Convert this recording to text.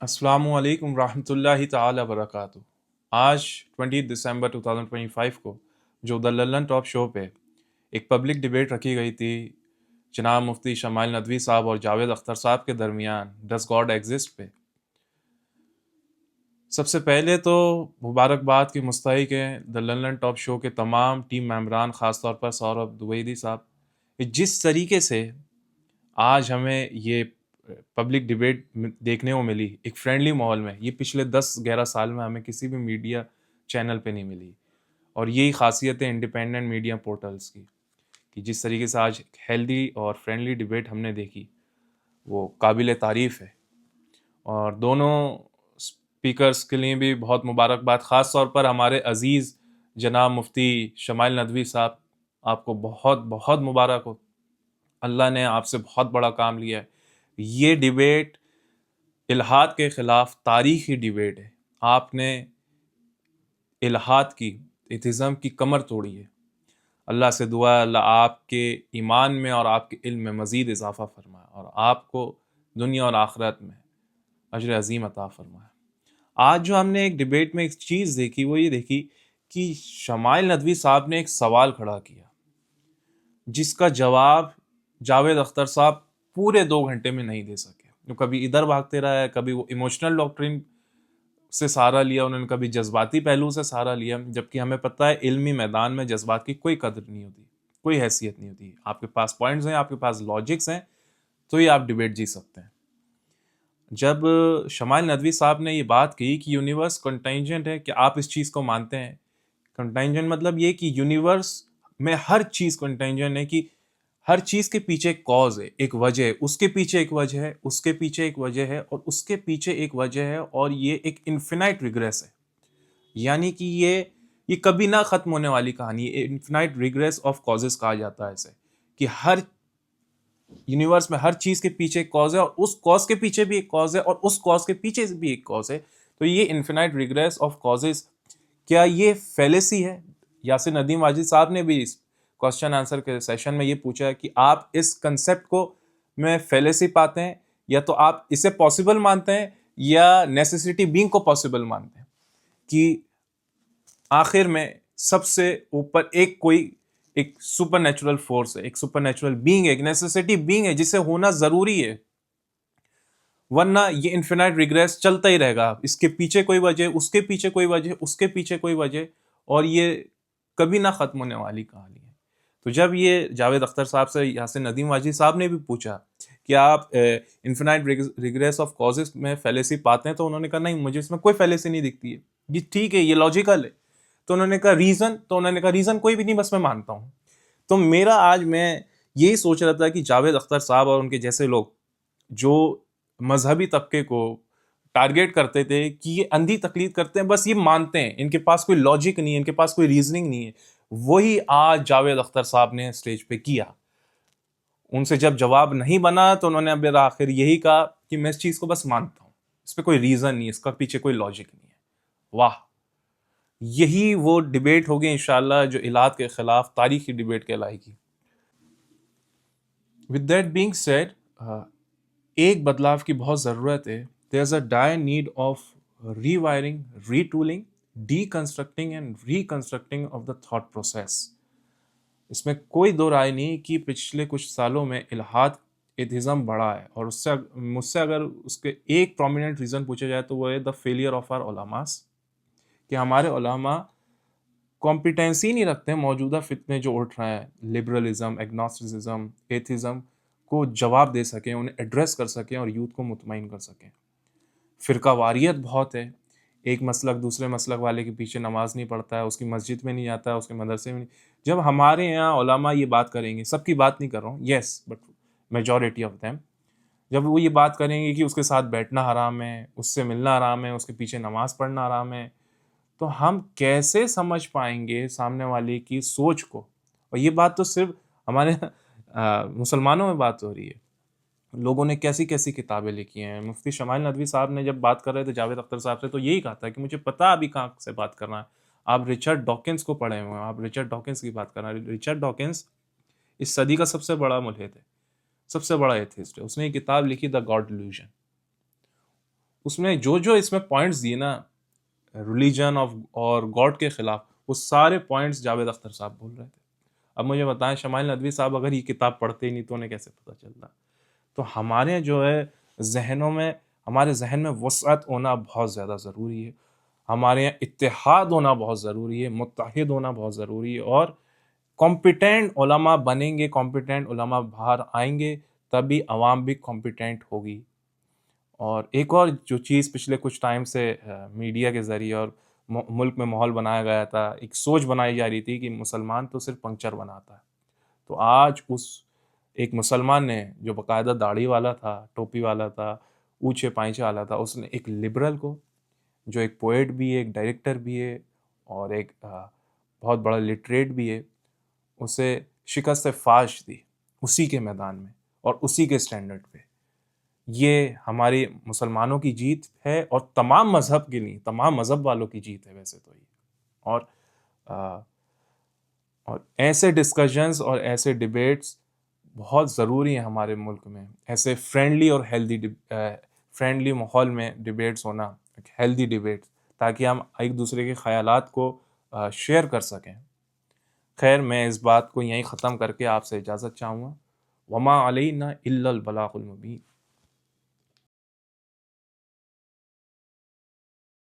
अस्सलामुअलैकुम रहमतुल्लाहि ताला वबरकातुहू। आज 20 दिसंबर 2025 को जो द लल्लन टॉप शो पे एक पब्लिक डिबेट रखी गई थी जनाब मुफ्ती शमाइल नदवी साहब और जावेद अख्तर साहब के दरमियान डस गॉड एग्जिस्ट पे, सबसे पहले तो मुबारकबाद की मुस्तहिक हैं द लल्लन टॉप शो के तमाम टीम मेंबरान, ख़ास तौर पर सौरभ द्विवेदी साहब। जिस तरीके से आज हमें ये पब्लिक डिबेट देखने को मिली एक फ्रेंडली माहौल में, ये पिछले 10-11 साल में हमें किसी भी मीडिया चैनल पे नहीं मिली। और यही खासियत है इंडिपेंडेंट मीडिया पोर्टल्स की कि जिस तरीके से आज हेल्दी और फ्रेंडली डिबेट हमने देखी वो काबिल तारीफ़ है। और दोनों स्पीकर्स के लिए भी बहुत मुबारकबाद, ख़ास तौर पर हमारे अज़ीज़ जनाब मुफ्ती शमाइल नदवी साहब, आपको बहुत बहुत मुबारक हो। अल्लाह ने आपसे बहुत बड़ा काम लिया है। ये डिबेट इल्हाद के ख़िलाफ़ तारीख़ी डिबेट है। आपने इल्हाद की, एथिज़म की कमर तोड़ी है। अल्लाह से दुआ है अल्लाह आपके ईमान में और आपके इल्म में मज़ीद इजाफ़ा फ़रमाए और आपको दुनिया और आखिरत में अजर अज़ीम अता फ़रमाए। आज जो हमने एक डिबेट में एक चीज़ देखी वो ये देखी कि शमाइल नदवी साहब ने एक सवाल खड़ा किया जिसका जवाब जावेद अख्तर साहब पूरे 2 घंटे में नहीं दे सके। वो कभी इधर भागते रहा है, कभी वो इमोशनल डॉक्ट्रिन से सहारा लिया उन्होंने, कभी जज्बाती पहलू से सहारा लिया, जबकि हमें पता है इल्मी मैदान में जज्बात की कोई कदर नहीं होती, कोई हैसियत नहीं होती। आपके पास पॉइंट्स हैं, आपके पास लॉजिक्स हैं, तो ही आप डिबेट जीत सकते हैं। जब शमाइल नदवी साहब ने ये बात की कि यूनिवर्स कंटेंजेंट है, कि आप इस चीज़ को मानते हैं? कंटेंजेंट मतलब ये कि यूनिवर्स में हर चीज़ कंटेंजेंट है, कि हर चीज़ के पीछे एक कॉज है, एक वजह है, उसके पीछे एक वजह है, उसके पीछे एक वजह है और उसके पीछे एक वजह है, और ये एक इन्फिनाइट रिग्रेस है। यानी कि ये कभी ना खत्म होने वाली कहानी है। इन्फिनाइट रिग्रेस ऑफ कॉजेस कहा जाता है इसे, कि हर यूनिवर्स में हर चीज के पीछे एक कॉज है और उस कॉज के पीछे भी एक कॉज है और उस कॉज के पीछे भी एक कॉज है। तो ये इन्फिनाइट रिग्रेस ऑफ कॉजेस, क्या ये फेलेसी है? यासिर नदीम वाजिद साहब ने भी इस क्वेश्चन आंसर के सेशन में ये पूछा है कि आप इस कंसेप्ट को में फेलेसी पाते हैं, या तो आप इसे पॉसिबल मानते हैं या नेसेसिटी बीइंग को पॉसिबल मानते हैं, कि आखिर में सबसे ऊपर एक सुपर नेचुरल फोर्स है, एक सुपर नेचुरल बीइंग है, एक नेसेसिटी बीइंग है जिसे होना जरूरी है, वरना ये इन्फिनाइट रिग्रेस चलता ही रहेगा। इसके पीछे कोई वजह, उसके पीछे कोई वजह, उसके पीछे कोई वजह, और ये कभी ना खत्म होने वाली कहानी है। तो जब ये जावेद अख्तर साहब से यासिर नदीम वाजिद साहब ने भी पूछा कि आप इन्फिनाइट रिग्रेस ऑफ कॉजेस में फेलेसी पाते हैं, तो उन्होंने कहा नहीं, मुझे इसमें कोई फेलेसी नहीं दिखती है, ये ठीक है, ये लॉजिकल है। तो उन्होंने कहा रीजन, रीजन कोई भी नहीं, बस मैं मानता हूँ। तो मेरा आज मैं यही सोच रहा था कि जावेद अख्तर साहब और उनके जैसे लोग जो मजहबी तबके को टारगेट करते थे कि ये अंधी तकलीद करते हैं, बस ये मानते हैं, इनके पास कोई लॉजिक नहीं है, इनके पास कोई रीजनिंग नहीं है, वही आज जावेद अख्तर साहब ने स्टेज पे किया। उनसे जब जवाब नहीं बना तो उन्होंने अब आखिर यही कहा कि मैं इस चीज को बस मानता हूं, इस पर कोई रीजन नहीं है, इसका पीछे कोई लॉजिक नहीं है। वाह, यही वो डिबेट होगी इंशाल्लाह जो इलाद के खिलाफ तारीखी डिबेट कहलाएगी। विद दैट बीइंग सेड, एक बदलाव की बहुत ज़रूरत है। There is a dire need of rewiring, retooling, deconstructing and reconstructing of the thought process. इसमें कोई दो राय नहीं कि पिछले कुछ सालों में इल्हाद एथिज़म बढ़ा है, और उससे मुझसे अगर उसके एक प्रोमिनेंट रीज़न पूछा जाए तो वो है द फेलियर ऑफ आवर उलमास, कि हमारे उलमा कॉम्पिटेंसी नहीं रखते हैं मौजूदा फितने जो उठ रहे हैं, लिबरलिज्म, एग्नोस्टिसिज्म, एथिज्म को जवाब दे सकें, उन्हें एड्रेस कर सकें और यूथ को मुतमईन कर सकें। फ़िरका वारियत बहुत है, एक मसलक दूसरे मसलक वाले के पीछे नमाज नहीं पढ़ता है, उसकी मस्जिद में नहीं जाता है, उसके मदरसे में नहीं। जब हमारे यहाँ उलमा ये बात करेंगे, सबकी बात नहीं कर रहा हूँ, yes, but majority of them, जब वो ये बात करेंगे कि उसके साथ बैठना हराम है, उससे मिलना हराम है, उसके पीछे नमाज पढ़ना हराम है, तो हम कैसे समझ पाएंगे सामने वाले की सोच को? और ये बात तो सिर्फ हमारे मुसलमानों में बात हो रही है। लोगों ने कैसी कैसी किताबें लिखी हैं। मुफ्ती शमाइल नदवी साहब ने जब बात कर रहे थे जावेद अख्तर साहब से, तो यही कहा था कि मुझे पता अभी कहाँ से बात करना है। आप रिचर्ड डॉकिंस को पढ़े हुए हैं, आप रिचर्ड डॉकिंस की बात कर रहे हैं। रिचर्ड डॉकिंस इस सदी का सबसे बड़ा मुल्हिद है, सबसे बड़ा एथिस्ट है। उसने एक किताब लिखी द गॉड डिल्यूजन। उसमें जो इसमें पॉइंट्स दिए ना रिलीजन ऑफ और गॉड के खिलाफ, वो सारे पॉइंट्स जावेद अख्तर साहब बोल रहे थे। अब मुझे बताएं शमाइल नदवी साहब अगर ये किताब पढ़ते ही नहीं तो उन्हें कैसे पता चलता। तो हमारे जो है जहनों में, हमारे जहन में वसअत होना बहुत ज़्यादा ज़रूरी है, हमारे यहाँ इत्तेहाद होना बहुत ज़रूरी है, मुत्तहिद होना बहुत ज़रूरी है, और कॉम्पिटेंट उलमा बनेंगे, कॉम्पिटेंट उलमा बाहर आएंगे, तभी अवाम भी कॉम्पिटेंट होगी। और एक और जो चीज़ पिछले कुछ टाइम से मीडिया के ज़रिए और मुल्क में माहौल बनाया गया था, एक सोच बनाई जा रही थी कि मुसलमान तो सिर्फ पंक्चर बनाता है। तो आज उस एक मुसलमान ने जो बाकायदा दाढ़ी वाला था, टोपी वाला था, ऊँचे पाइंचे वाला था, उसने एक लिबरल को, जो एक पोएट भी है, एक डायरेक्टर भी है और एक बहुत बड़ा लिटरेट भी है, उसे शिकस्त फाश दी उसी के मैदान में और उसी के स्टैंडर्ड पे। ये हमारी मुसलमानों की जीत है और तमाम मज़हब के लिए, तमाम मज़हब वालों की जीत है वैसे तो ये। और अ, और ऐसे डिस्कशंस और ऐसे डिबेट्स बहुत ज़रूरी हैं हमारे मुल्क में। ऐसे फ्रेंडली और हेल्दी फ्रेंडली माहौल में डिबेट्स होना, हेल्दी डिबेट्स, ताकि हम एक दूसरे के ख़यालात को शेयर कर सकें। खैर, मैं इस बात को यहीं ख़त्म करके आपसे इजाज़त चाहूँगा। वमा अलैना इल्लल बलागुल मुबीन।